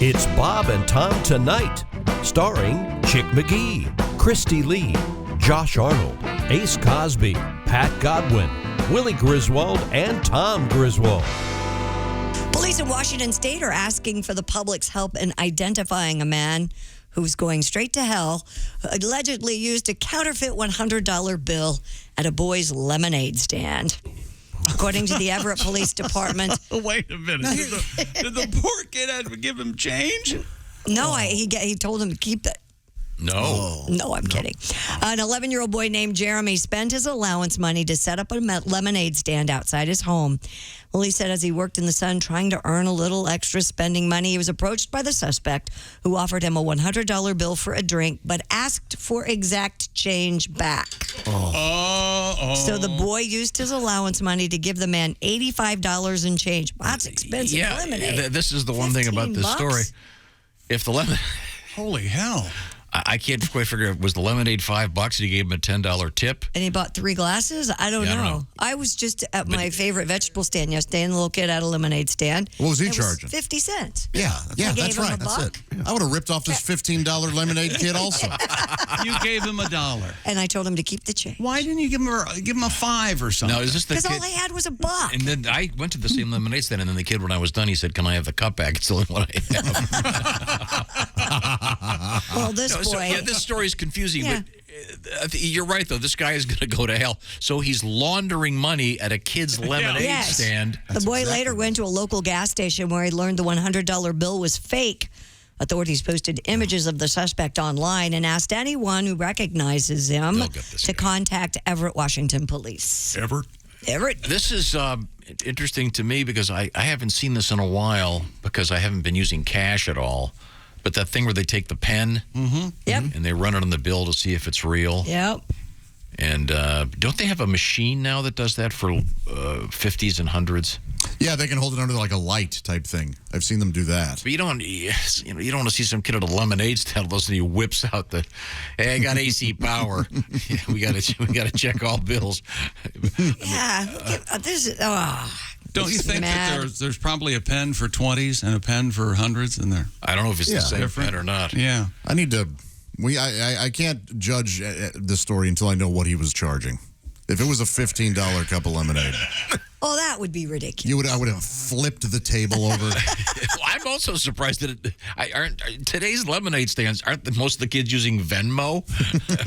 It's Bob and Tom Tonight, starring Chick McGee, Kristi Lee, Josh Arnold, Ace Cosby, Pat Godwin, Willie Griswold, and Tom Griswold. Police in Washington State are asking for the public's help in identifying a man who's going straight to hell, allegedly used a counterfeit $100 bill at a boy's lemonade stand. According to the Everett Police Department. Wait a minute. Did the poor kid have to give him change? No, he told him to keep it. No. No, I'm kidding. An 11-year-old boy named Jeremy spent his allowance money to set up a lemonade stand outside his home. Well, he said as he worked in the sun trying to earn a little extra spending money, he was approached by the suspect who offered him a $100 bill for a drink, but asked for exact change back. So the boy used his allowance money to give the man $85 in change. That's expensive lemonade. This is the one thing about this story. If the lemon... Holy hell. I can't quite figure out, was the lemonade $5 and he gave him a $10 tip? And he bought 3 glasses? I don't know. I was just at my favorite vegetable stand yesterday, and the little kid had a lemonade stand. What was he charging? 50 cents. Yeah, that's right. That's it. I would have ripped off this $15 lemonade kid also. You gave him $1. And I told him to keep the change. Why didn't you give him a 5 or something? No, is this the kid? Because all I had was $1. And then I went to the same lemonade stand, and then the kid, when I was done, he said, "Can I have the cup back?" It's the only one I have. Well, this boy... this story is confusing, Yeah. but you're right, though. This guy is going to go to hell. So he's laundering money at a kid's lemonade stand. The boy later went to a local gas station where he learned the $100 bill was fake. Authorities posted images of the suspect online and asked anyone who recognizes him to contact Everett, Washington Police. Everett? This is interesting to me because I haven't seen this in a while because I haven't been using cash at all. But that thing where they take the pen and they run it on the bill to see if it's real. Yep. And don't they have a machine now that does that for 50s and 100s? Yeah, they can hold it under like a light type thing. I've seen them do that. But you don't want to see some kid at a lemonade stand. All of a sudden he whips out the, "Hey, I got AC power. we got to check all bills." Yeah. This is... Don't you think that there's probably a pen for 20s and a pen for 100s in there? I don't know if it's the same pen or not. Yeah. I need to... I can't judge this story until I know what he was charging. If it was a $15 cup of lemonade... Oh, that would be ridiculous. I would have flipped the table over. Well, I'm also surprised that today's lemonade stands, aren't most of the kids using Venmo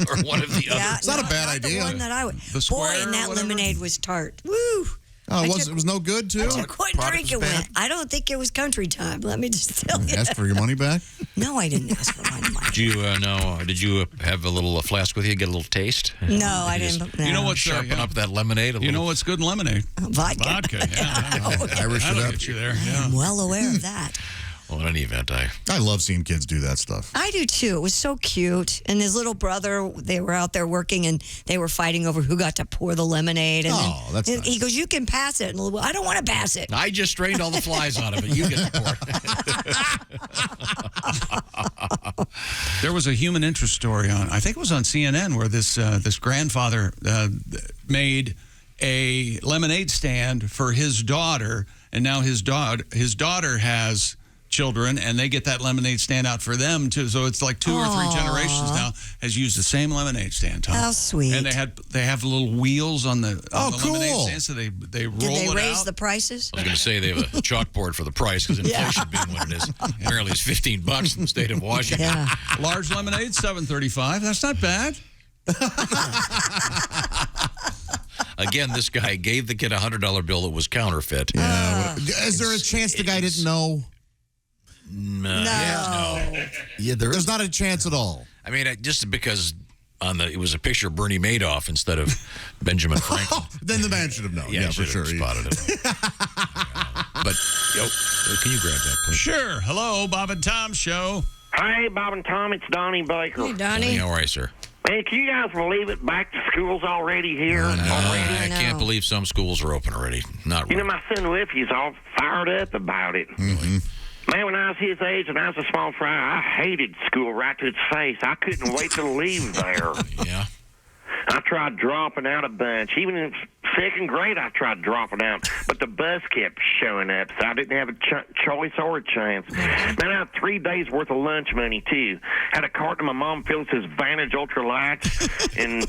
or one of the other? It's not a bad idea. The one that I would... Boy, and that lemonade was tart. Woo! Oh, it was no good, too? I took one drink and went. I don't think it was country time. Let me just tell you. Ask for your money back? No, I didn't ask for my money. Did you have a little flask with you, get a little taste? No, I didn't. No. You know what's sharpen up that lemonade? You know what's good in lemonade? Vodka. Irish it up. Get you there. Yeah. I'm well aware of that. Well, in any event, I love seeing kids do that stuff. I do too. It was so cute. And his little brother, they were out there working and they were fighting over who got to pour the lemonade. And that's nice. He goes, "You can pass it." And I don't want to pass it. I just drained all the flies out of it. You get to pour it. There was a human interest story on, I think it was on CNN, where this grandfather made a lemonade stand for his daughter, and now his daughter has children, and they get that lemonade stand out for them too. So it's like 2 or 3 generations now has used the same lemonade stand. Tom. How sweet! And they have little wheels on the cool. lemonade stand, so they roll it out. Did they raise the prices? I was going to say they have a chalkboard for the price because inflation being what it is. Apparently, it's $15 in the state of Washington. Yeah. Large lemonade, $7.35. That's not bad. Again, this guy gave the kid a $100 bill that was counterfeit. Yeah. Is there a chance the guy didn't know? No. Yeah, there's not a chance at all. I mean, just because it was a picture of Bernie Madoff instead of Benjamin Franklin. Then the man should have known. Yeah, for sure. Spotted him. But, can you grab that, please? Sure. Hello, Bob and Tom Show. Hey, Bob and Tom, it's Donnie Baker. Hey, Donnie. How are you, sir? Man, can you guys believe it? Back to school's already here. I can't believe some schools are open already. Not You really. know, my son Whippy's all fired up about it. Mm-hmm. Man, when I was his age and I was a small fry, I hated school right to its face. I couldn't wait to leave there. Yeah. I tried dropping out a bunch. Even in second grade, I tried dropping out, but the bus kept showing up, so I didn't have a choice or a chance. Man, I had 3 days worth of lunch money too. Had a carton of my mom Phyllis's Vantage Ultralights and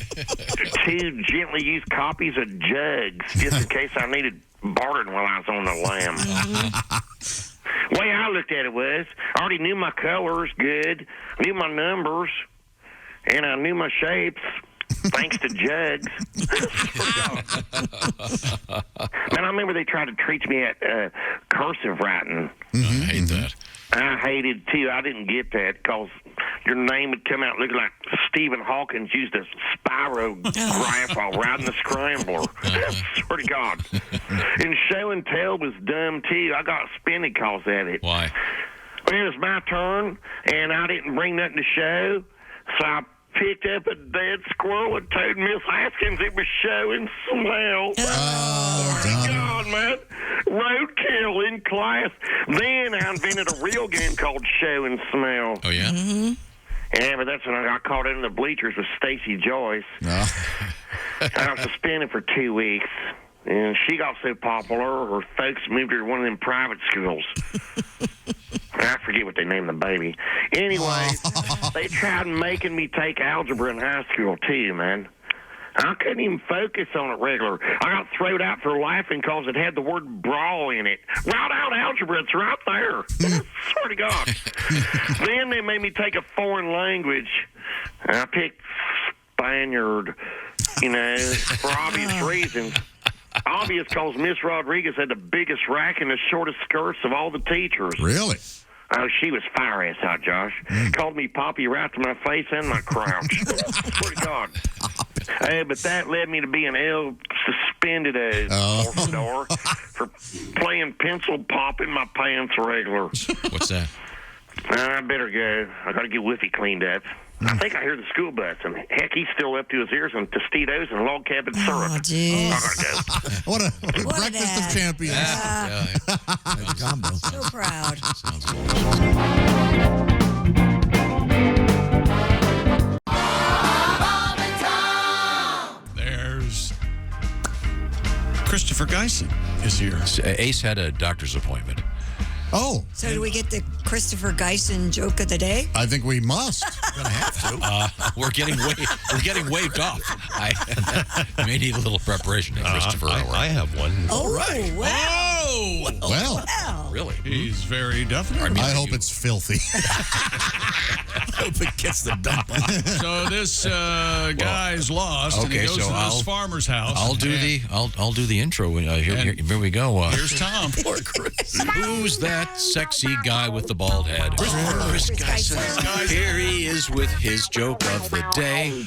2 gently used copies of Jugs, just in case I needed bartering while I was on the lam. The way I looked at it was, I already knew my colors good, knew my numbers, and I knew my shapes. Thanks to Jugs. Man, I remember they tried to teach me at cursive writing. I hate that. I hated it, too. I didn't get that because your name would come out looking like Stephen Hawkins used a Spyro graph while riding the Scrambler. Swear to God. And show and tell was dumb, too. I got spinning because of it. Why? Well, it was my turn, and I didn't bring nothing to show, so I picked up a dead squirrel and told Miss Haskins it was show and smell. Oh, my God, man. Roadkill in class. Then I invented a real game called Show and Smell. Oh, yeah? Mm-hmm. Yeah, but that's when I got caught in the bleachers with Stacy Joyce. No. I was suspended for 2 weeks. And she got so popular, her folks moved her to one of them private schools. I forget what they named the baby. Anyway, they tried making me take algebra in high school, too, man. I couldn't even focus on it regular. I got thrown out for laughing because it had the word brawl in it. Route out algebra, it's right there. Swear to God. Then they made me take a foreign language. I picked Spaniard, for obvious reasons. Obvious because Miss Rodriguez had the biggest rack and the shortest skirts of all the teachers. Really? Oh, she was fire-ass hot, Josh. Called me Poppy right to my face and my crouch. Swear to God. Hey, but that led me to being suspended as door for playing pencil pop in my pants regular. What's that? I better go. I got to get Woofy cleaned up. I think I hear the school bus, and heck, he's still up to his ears on Tostitos and log cabin syrup. Oh, jeez. I gotta go. What a What a breakfast dad. of champions. Yeah. That's a combo. So proud. Sounds There's Christopher Geisen is here. Ace had a doctor's appointment. Oh, So do we get the Christopher Geisen joke of the day? I think we must. Gonna have to. We're getting waved off. I may need a little preparation, Christopher. I have one. Oh, wow. Oh! Well, Wow. Really? He's very definite. I hope it's filthy. I hope it gets the dump on. So this guy's lost, and he okay, goes so to I'll- this farmer's house. I'll do the intro. Here we go. Here's Tom. Poor Chris. Who's that sexy guy with the bald head? Chris Geisen. Here he is with his joke of the day.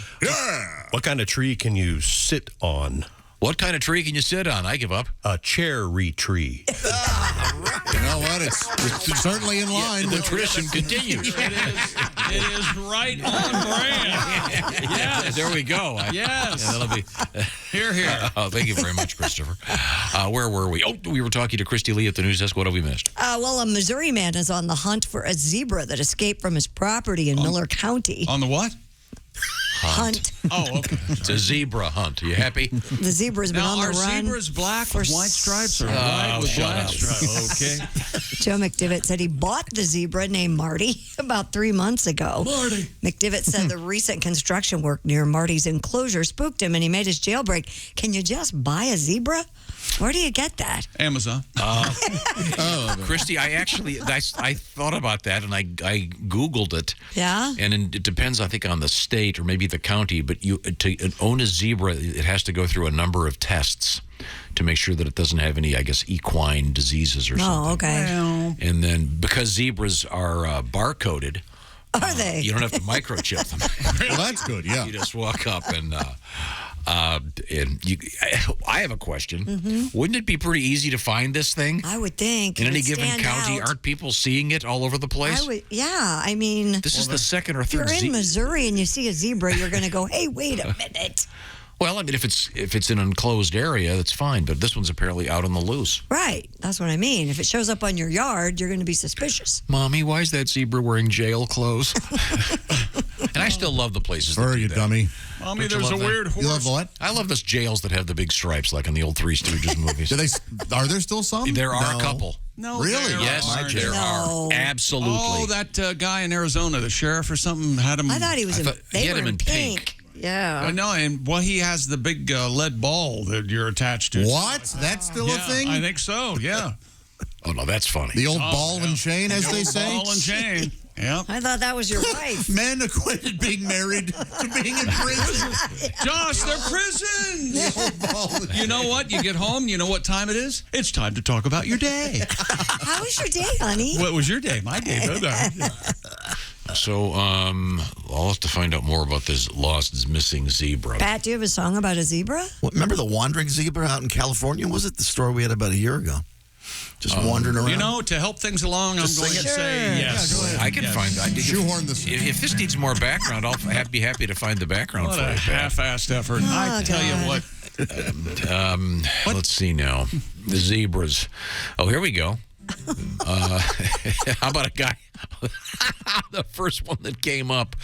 What kind of tree can you sit on? What kind of tree can you sit on? I give up. A cherry tree. You know what? It's certainly in line. The tradition continues. It is right on brand. Yes. There we go. Yes. Yeah, that'll be. Here. Oh, thank you very much, Christopher. Where were we? Oh, we were talking to Kristi Lee at the news desk. What have we missed? Well, a Missouri man is on the hunt for a zebra that escaped from his property in Miller County. On the what? Hunt. Oh, okay. It's a zebra hunt. You happy? The zebra's been Now, on the are run. zebras black for with white stripes or white with shut black up. stripes? Okay. Joe McDivitt said he bought the zebra named Marty about 3 months ago. Marty. McDivitt said the recent construction work near Marty's enclosure spooked him and he made his jailbreak. Can you just buy a zebra? Where do you get that? Amazon. Kristi, I thought about that and I Googled it. Yeah? And it depends, I think, on the state or maybe the county, but to own a zebra, it has to go through a number of tests to make sure that it doesn't have any, I guess, equine diseases or something. Oh, okay. And then because zebras are barcoded, Are they? you don't have to microchip them. Well, that's good, yeah. You just walk up and I have a question. Mm-hmm. Wouldn't it be pretty easy to find this thing? I would think. In it any would given stand county, out. aren't people seeing it all over the place? Yeah, I mean, This is the second or if third you're in zebra. Missouri and you see a zebra, you're going to go, hey, wait a minute. Well, I mean, if it's in an enclosed area, that's fine. But this one's apparently out on the loose. Right. That's what I mean. If it shows up on your yard, you're going to be suspicious. Mommy, why is that zebra wearing jail clothes? And still love the places. Fur, you dummy. Mommy, there's a weird horse. You love what? I love those jails that have the big stripes, like in the old Three Stooges movies. Are there still some? There are a couple. No, Really? Yes, there are. Absolutely. Oh, that guy in Arizona, the sheriff or something, had him. I thought he was he had him in pink. Yeah. No, and he has the big lead ball that you're attached to. What? That's still a thing? I think so. Yeah. Oh no, that's funny. The old ball and chain, as they say. Ball and chain. Yeah. I thought that was your wife. Men acquitted being married to being in prison. Josh, they're prisons. You know what? You get home, you know what time it is? It's time to talk about your day. How was your day, honey? What was your day? My day. So, I'll have to find out more about this lost, missing zebra. Pat, do you have a song about a zebra? Remember the wandering zebra out in California? Was it the story we had about a year ago? Just wandering around. You know, to help things along, I'm going to say yes. Yeah, go ahead. I can find. Shoehorn this. If this needs more background, I'll be happy to find the background What for a it. Pat. half-assed effort. I tell you what. Let's see now. The zebras. Oh, here we go. How about a guy? The first one that came up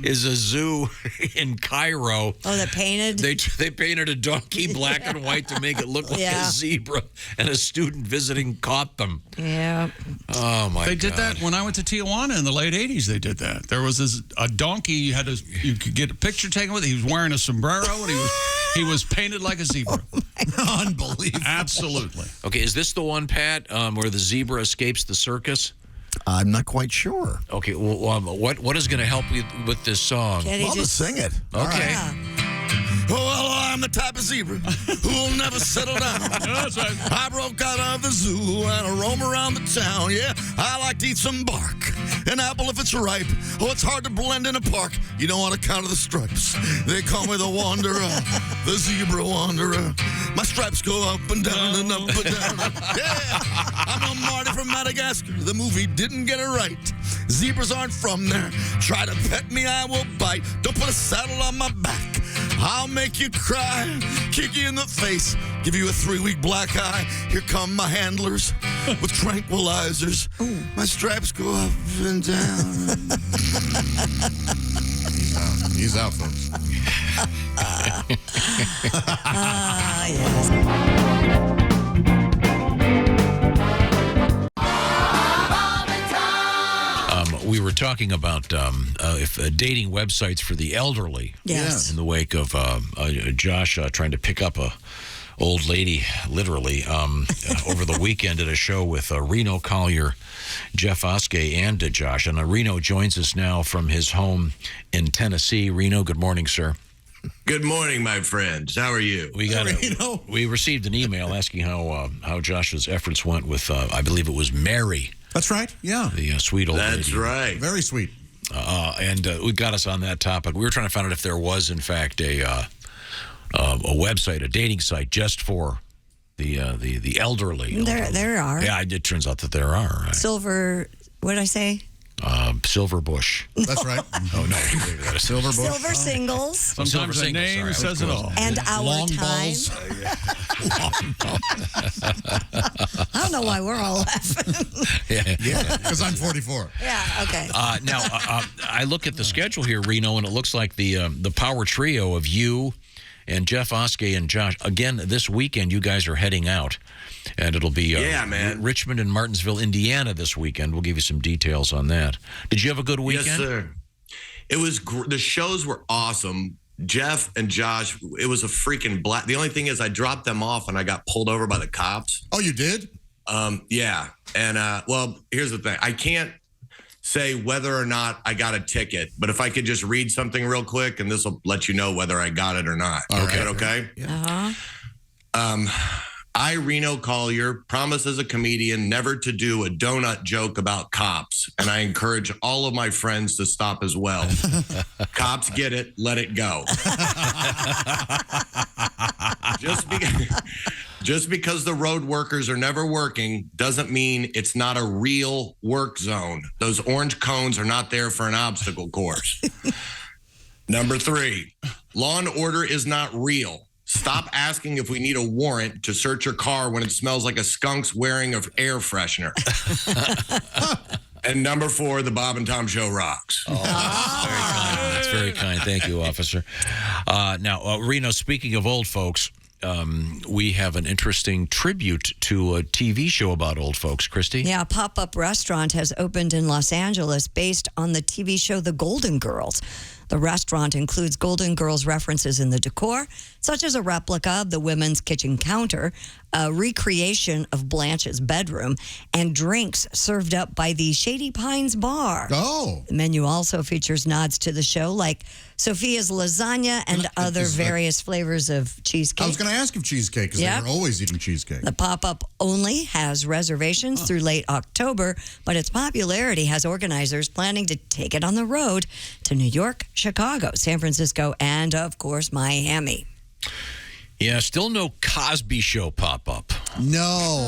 is a zoo in Cairo. Oh, the painted? They painted a donkey black and white to make it look like a zebra, and a student visiting caught them. Yeah. Oh my God! They did that when I went to Tijuana in the late '80s. They did that. There was a donkey. You could get a picture taken with. He was wearing a sombrero, and he was painted like a zebra. Unbelievable. Absolutely. Okay, is this the one, Pat, where the zebra escapes the circus? I'm not quite sure. Okay, well, what is going to help you with this song? Can he I'll just sing it. Okay. Well, I'm the type of zebra who'll never settle down. That's right. I broke out of the zoo and I roam around the town. Yeah, I like to eat some bark. An apple if it's ripe. Oh, it's hard to blend in a park. You know, on account of the stripes. They call me the wanderer, the zebra wanderer. My stripes go up and down and up and down. Yeah, I'm a Marty from Madagascar. The movie didn't get it right. Zebras aren't from there. Try to pet me, I will bite. Don't put a saddle on my back. I'll make you cry, kick you in the face, give you a 3-week black eye. Here come my handlers with tranquilizers. My stripes go up and down. He's out, folks. Yes. We were talking about dating websites for the elderly. Yes. In the wake of Josh trying to pick up a old lady, literally, over the weekend at a show with Reno Collier, Jeff Oskay, and Josh. And Reno joins us now from his home in Tennessee. Reno, good morning, sir. Good morning, my friends. How are you? We received an email asking how Josh's efforts went with, I believe it was Mary. That's right. Yeah. The sweet old lady. That's right. Very sweet. And we got us on that topic. We were trying to find out if there was, in fact, a website, a dating site just for the elderly. There are. Yeah, it turns out that there are. Right? Silver, what did I say? Silver Bush. That's right. Oh, no. Silver bush. Silver singles. Sometimes the singles, name sorry. says it all. And our Long time. balls. I don't know why we're all laughing. Yeah, because I'm 44. Yeah, okay. Now, I look at the schedule here, Reno, and it looks like the power trio of you and Jeff Oskay and Josh. Again, this weekend, you guys are heading out. And it'll be man. Richmond and Martinsville, Indiana this weekend. We'll give you some details on that. Did you have a good weekend? Yes, sir. It was the shows were awesome. Jeff and Josh, it was a freaking blast. The only thing is I dropped them off and I got pulled over by the cops. Oh, you did? Yeah. And, well, here's the thing. I can't say whether or not I got a ticket, but if I could just read something real quick, and this will let you know whether I got it or not. Okay. Is that okay? Uh-huh. I, Reno Collier, promise as a comedian never to do a donut joke about cops, and I encourage all of my friends to stop as well. Cops get it, let it go. Just because the road workers are never working doesn't mean it's not a real work zone. Those orange cones are not there for an obstacle course. Number 3, law and order is not real. Stop asking if we need a warrant to search your car when it smells like a skunk's wearing an air freshener. And number 4, the Bob and Tom Show rocks. Very kind. That's very kind. Thank you, officer. Now, Reno, speaking of old folks, we have an interesting tribute to a TV show about old folks, Kristi. Yeah, a pop-up restaurant has opened in Los Angeles based on the TV show The Golden Girls. The restaurant includes Golden Girls references in the decor, such as a replica of the women's kitchen counter, a recreation of Blanche's bedroom, and drinks served up by the Shady Pines Bar. Oh. The menu also features nods to the show, like Sophia's lasagna and other various flavors of cheesecake. I was going to ask if cheesecake, because Yep. they were always eating cheesecake. The pop-up only has reservations through late October, but its popularity has organizers planning to take it on the road to New York, Chicago, San Francisco, and, of course, Miami. Yeah, still no Cosby Show pop-up. No.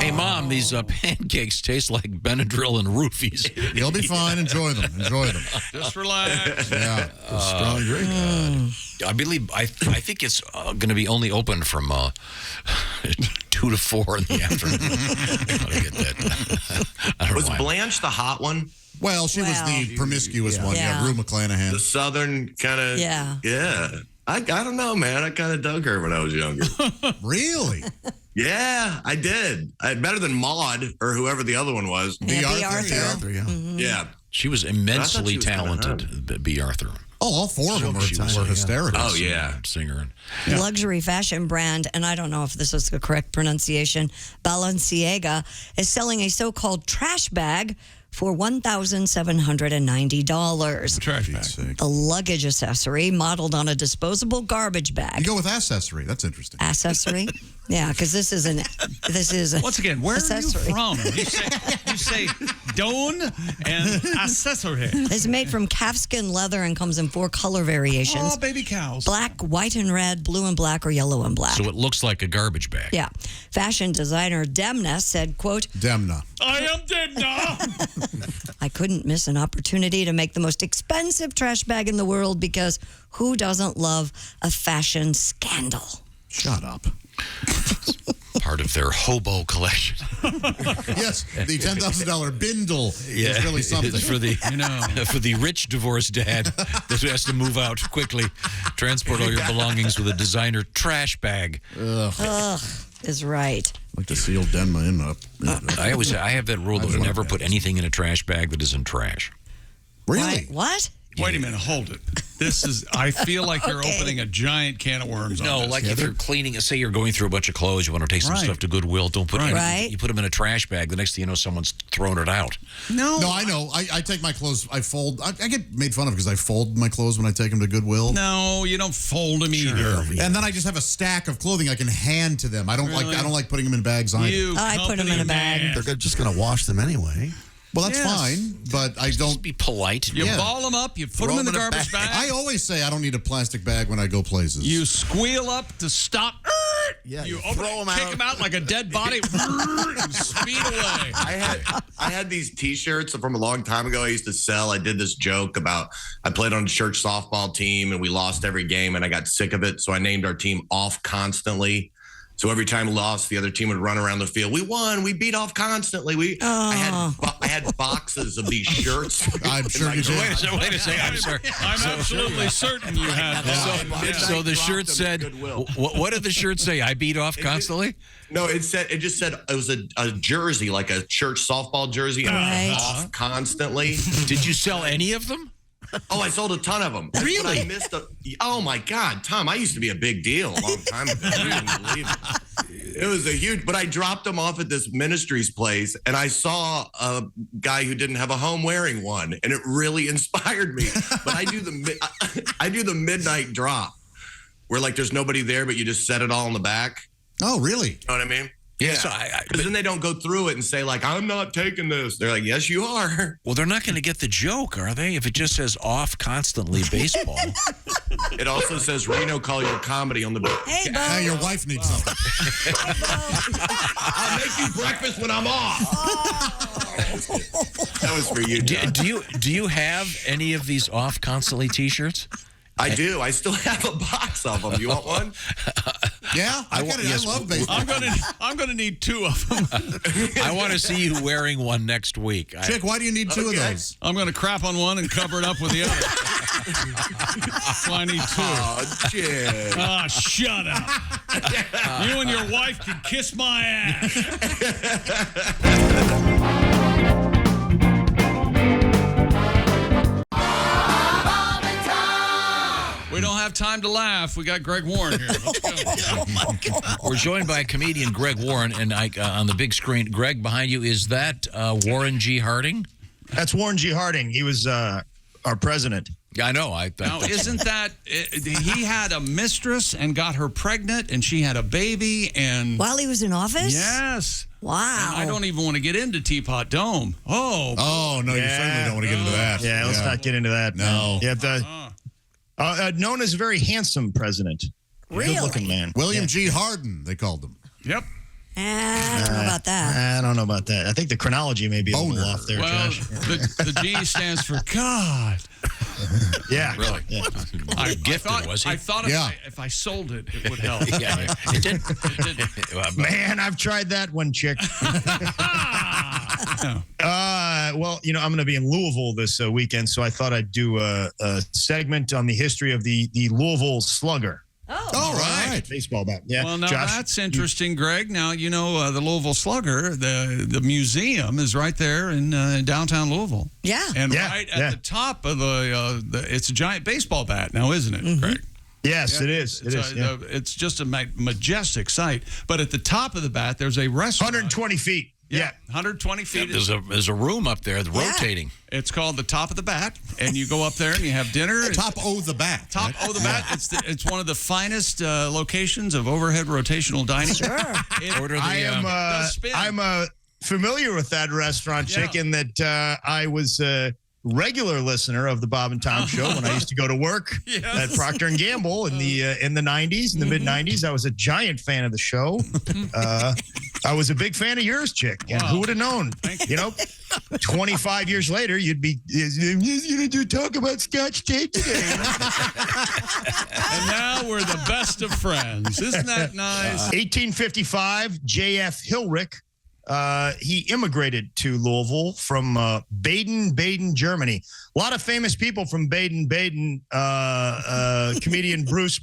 Hey, Mom, these pancakes taste like Benadryl and roofies. You'll be fine. Enjoy them. Enjoy them. Just relax. Yeah. Strong drink. I think it's going to be only open from 2 to 4 in the afternoon. I gotta get that. I don't Was know why. Blanche the hot one? Well, she was the promiscuous one. Yeah. Yeah, Rue McClanahan. The southern kind of. Yeah. Yeah. I don't know, man. I kind of dug her when I was younger. Really? Yeah, I did. Better than Maud or whoever the other one was. Yeah, B. Arthur, Arthur. yeah. Yeah. She was I thought immensely she was kinda talented, B. Arthur. Oh, all four of them She was, were yeah. hysterical. Oh, yeah. Singer. Luxury fashion brand, and I don't know if this is the correct pronunciation, Balenciaga, is selling a so-called trash bag for $1,790. Trash bag. The luggage accessory, modeled on a disposable garbage You bag. go with accessory. That's interesting. Accessory? Yeah, because this is a Once again, where accessory. are you from? You say don and accessory. It's made from calfskin leather and comes in 4 color variations. Oh, baby cows. Black, white and red, blue and black, or yellow and black. So it looks like a garbage bag. Yeah. Fashion designer Demna said, quote, Demna. I am dead now. I couldn't miss an opportunity to make the most expensive trash bag in the world because who doesn't love a fashion scandal? Shut up. Part of their hobo collection. Yes, the $10,000 bindle is really something. It's for the for the rich divorced dad that has to move out quickly, transport all your belongings with a designer trash bag. Ugh, is right. I'd like to seal Denma in up. I have that rule that I never put anything in a trash bag that isn't trash. Really? What? Wait a minute, hold it. I feel like you're Okay. opening a giant can of worms on No, this. like if you're cleaning, say you're going through a bunch of clothes, you want to take some Right. stuff to Goodwill, don't put anything. Right. You put them in a trash bag, the next thing you know, someone's thrown it out. No, I know. I take my clothes, I fold. I get made fun of because I fold my clothes when I take them to Goodwill. No, you don't fold them either. And then I just have a stack of clothing I can hand to them. I don't like putting them in bags either. You I put 'em in a bag. company man. They're just going to wash them anyway. Well, that's Yes. fine, but I don't. Just be polite. You Yeah. ball them up, you put Throw them in the 'em in a garbage bag. I always say I don't need a plastic bag when I go places. You squeal up to stop. Yeah, you you open throw it, 'em kick out. them out like a dead body, and speed away. I had these T-shirts from a long time ago. I used to sell. I did this joke about I played on a church softball team and we lost every game, and I got sick of it, so I named our team Off Constantly. So every time we lost, the other team would run around the field. We won. We beat off constantly. I had boxes of these shirts. I'm sure you did. Wait a second. I'm sorry. I'm absolutely certain you had that. So the shirt dropped them said, at Goodwill. what did the shirt say? I beat off constantly? No, it just said it was a jersey, like a church softball jersey, and Right. Off Constantly. Did you sell any of them? Oh, I sold a ton of them. Really? But I missed oh my God, Tom! I used to be a big deal a long time ago. You wouldn't believe it. It was a huge. But I dropped them off at this ministry's place, and I saw a guy who didn't have a home wearing one, and it really inspired me. But I do the midnight drop, where like there's nobody there, but you just set it all in the back. Oh, really? You know what I mean? Yeah. Yeah. So Because then they don't go through it and say like, I'm not taking this. They're like, yes, you are. well, they're not going to get the joke, are they? If it just says off constantly baseball. It also says Reno Collier comedy on the back. Hey, Bo. Hey, your wife needs something. I'll make you breakfast when I'm off. That was for you, John. Do you have any of these off constantly T-shirts? I do. I still have a box of them. You want one? Yeah, I love baseball. I'm gonna need 2 of them. I want to see you wearing one next week. Chick, why do you need 2 of those? I'm gonna crap on one and cover it up with the other. So I need 2. Oh, Chick. Ah, shut up. You and your wife can kiss my ass. We don't have time to laugh. We got Greg Warren here. Let's go. Oh my God. We're joined by comedian Greg Warren, and on the big screen, Greg, behind you, is that Warren G. Harding? That's Warren G. Harding. He was our president. I know. Now, isn't that he had a mistress and got her pregnant, and she had a baby, and While he was in office? yes. Wow. And I don't even want to get into Teapot Dome. Oh, no, you certainly don't want to get into that. Yeah, let's not get into that. No. Yeah, known as a very handsome president. Really? Good-looking man. William G. Harden, they called him. Yep. I don't know about that. I don't know about that. I think the chronology may be a little Boner. off there, Well, Josh. the G stands for God. Yeah. Really? Yeah. I Gifted, thought, was he? I thought if I sold it, it would help. Yeah, it did. Man, I've tried that one, chick. Well, I'm going to be in Louisville this weekend, so I thought I'd do a segment on the history of the Louisville Slugger. All right. Baseball bat. Yeah. Well, now Josh, that's interesting, Greg. Now, the Louisville Slugger, the museum is right there in downtown Louisville. Yeah. And Yeah, right at yeah. the top of it's a giant baseball bat now, isn't it, Greg? Yes, Yeah, it is. It is. Yeah. It's just a majestic sight. But at the top of the bat, there's a restaurant. 120 feet. Yeah. 120 feet. There's a room up there that's rotating. It's called the Top of the Bat, and you go up there and you have dinner. Top O the bat. Top O the Bat. It's one of the finest locations of overhead rotational dining. Sure. I'm familiar with that restaurant, chick, in that I was a regular listener of the Bob and Tom Show when I used to go to work at Procter & Gamble in the 90s, in the mid 90s. I was a giant fan of the show. I was a big fan of yours, chick. And who would have known? 25 years later, you'd be going to talk about Scotch tape today. And now we're the best of friends. Isn't that nice? 1855, J.F. Hilrich. He immigrated to Louisville from Baden, Germany. A lot of famous people from Baden. Comedian Bruce.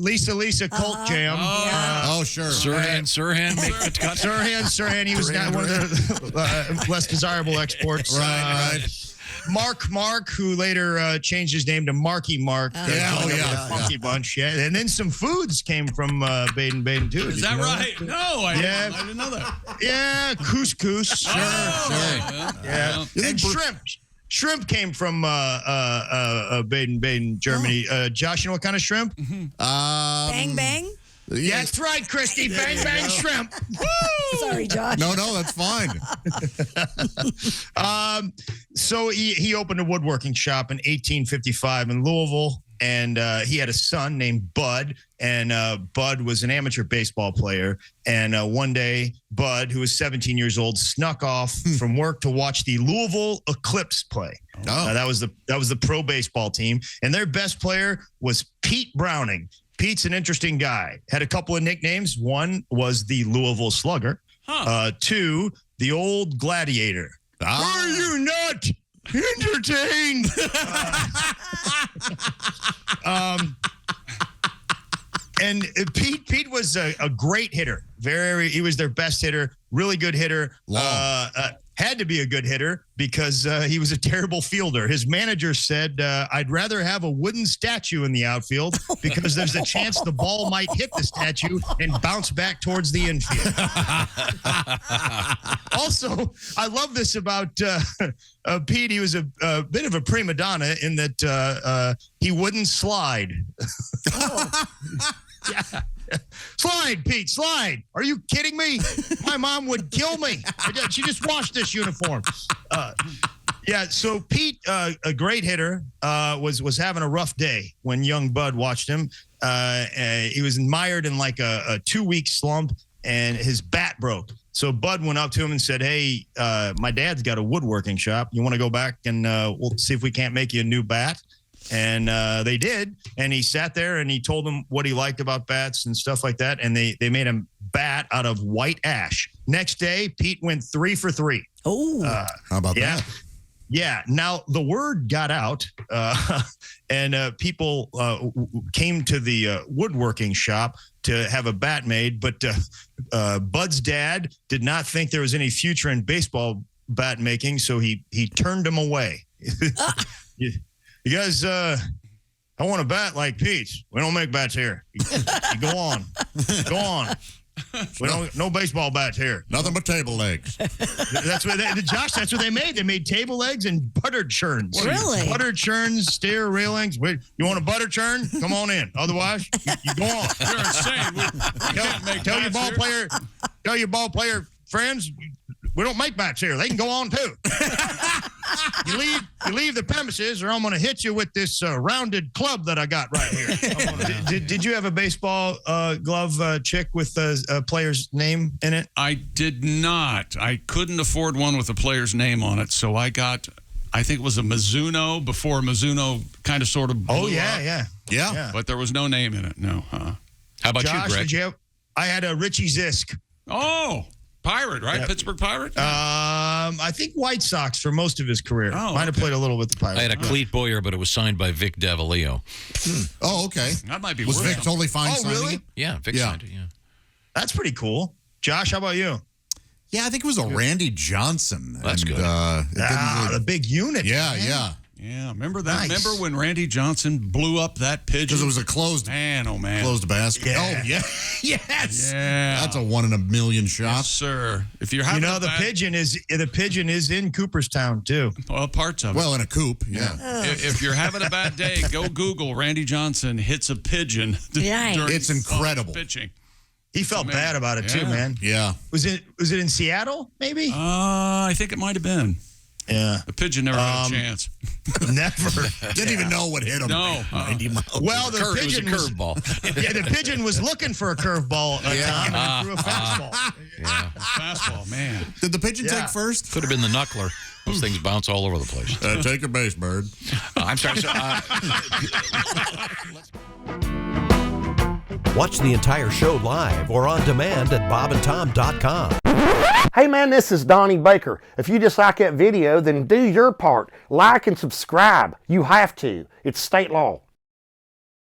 Lisa, Colt Jam. Sure. Sirhan, make the cut. Sirhan. He was not one of the less desirable exports. Right. Mark, who later changed his name to Marky Mark. Funky Bunch. Yeah, and then some foods came from Baden too. Is that right? No, I didn't know that. Yeah, couscous. Sure. Yeah, and shrimp. Shrimp came from Baden, Germany. Josh, you know what kind of shrimp? Bang, bang. Yeah, that's right, Kristi. Bang shrimp. Sorry, Josh. No, that's fine. So he opened a woodworking shop in 1855 in Louisville, and he had a son named Bud, and Bud was an amateur baseball player. And one day, Bud, who was 17 years old, snuck off from work to watch the Louisville Eclipse play. That was the pro baseball team, and their best player was Pete Browning. Pete's an interesting guy. Had a couple of nicknames. One was the Louisville Slugger. Two, the Old Gladiator. Are you not entertained? And Pete was a great hitter. He was their best hitter. Really good hitter. Had to be a good hitter because he was a terrible fielder. His manager said, I'd rather have a wooden statue in the outfield because there's a chance the ball might hit the statue and bounce back towards the infield. Also, I love this about Pete. He was a bit of a prima donna in that he wouldn't slide. Yeah. Slide, Pete, slide. Are you kidding me? My mom would kill me. She just washed this uniform. So Pete, a great hitter, was having a rough day when young Bud watched him. He was mired in like a 2-week slump, and his bat broke. So Bud went up to him and said, "Hey, my dad's got a woodworking shop. You want to go back and we'll see if we can't make you a new bat?" And they did. And he sat there and he told them what he liked about bats and stuff like that. And they made him bat out of white ash. Next day, Pete went 3 for 3. Oh, How about that? Yeah. Now the word got out, and people came to the woodworking shop to have a bat made. But Bud's dad did not think there was any future in baseball bat making, so he turned him away. You guys, I want a bat like Pete's. We don't make bats here. You go on. We don't, no baseball bats here. Nothing but table legs. That's what Josh. That's what they made. They made table legs and butter churns. Really? Butter churns, stair railings. Wait, you want a butter churn? Come on in. Otherwise, you go on. You're insane. We can't make Tell your bats ball here. player. Tell your ball player friends. We don't make bats here. They can go on too. You leave the premises, or I'm going to hit you with this rounded club that I got right here. Did you have a baseball glove chick with a player's name in it? I did not. I couldn't afford one with a player's name on it, so I got, I think it was a Mizuno before Mizuno kind of sort of blew up. Yeah. But there was no name in it, no. How about Josh, you, Greg? did you have? I had a Richie Zisk. Oh, Pirate, right? Yep. Pittsburgh Pirate? I think White Sox for most of his career. Oh, Might have okay. played a little with the Pirates. I had a Cleat Boyer, but it was signed by Vic Davalillo. Oh, okay. That might be Was worth Vic it. totally fine Oh, signing really? it? Yeah, Vic Yeah. signed it, yeah. That's pretty cool. Josh, how about you? Yeah, I think it was a Randy Johnson. That's and, good. It didn't The big unit. yeah, man. yeah. Yeah, remember that? Nice. Remember when Randy Johnson blew up that pigeon? Because it was a closed Man, oh man. basket. Yeah. Oh, yeah. Yes. Yeah. That's a 1 in a million shot. Yes, sir. If you're having You know a the bad- pigeon is in Cooperstown too. Well, parts of it. Well, in a coop, yeah. If you're having a bad day, go Google Randy Johnson hits a pigeon. Yikes. during It's incredible. pitching. He felt Amazing. bad about it too, Yeah. man. Yeah. Was it in Seattle? Maybe. I think it might have been. Yeah. The pigeon never had a chance. Never. Didn't even know what hit him. No. 90 miles. Well, the It was a pigeon was. curveball. Yeah, the pigeon was looking for a curveball. Tom, and threw a fastball. Yeah. Fastball, man. Did the pigeon Yeah. take first? Could have been the knuckler. Those things bounce all over the place. Take a base, bird. I'm sorry. Watch the entire show live or on demand at bobandtom.com. Hey man, this is Donnie Baker. If you just like that video, then do your part. Like and subscribe. You have to. It's state law.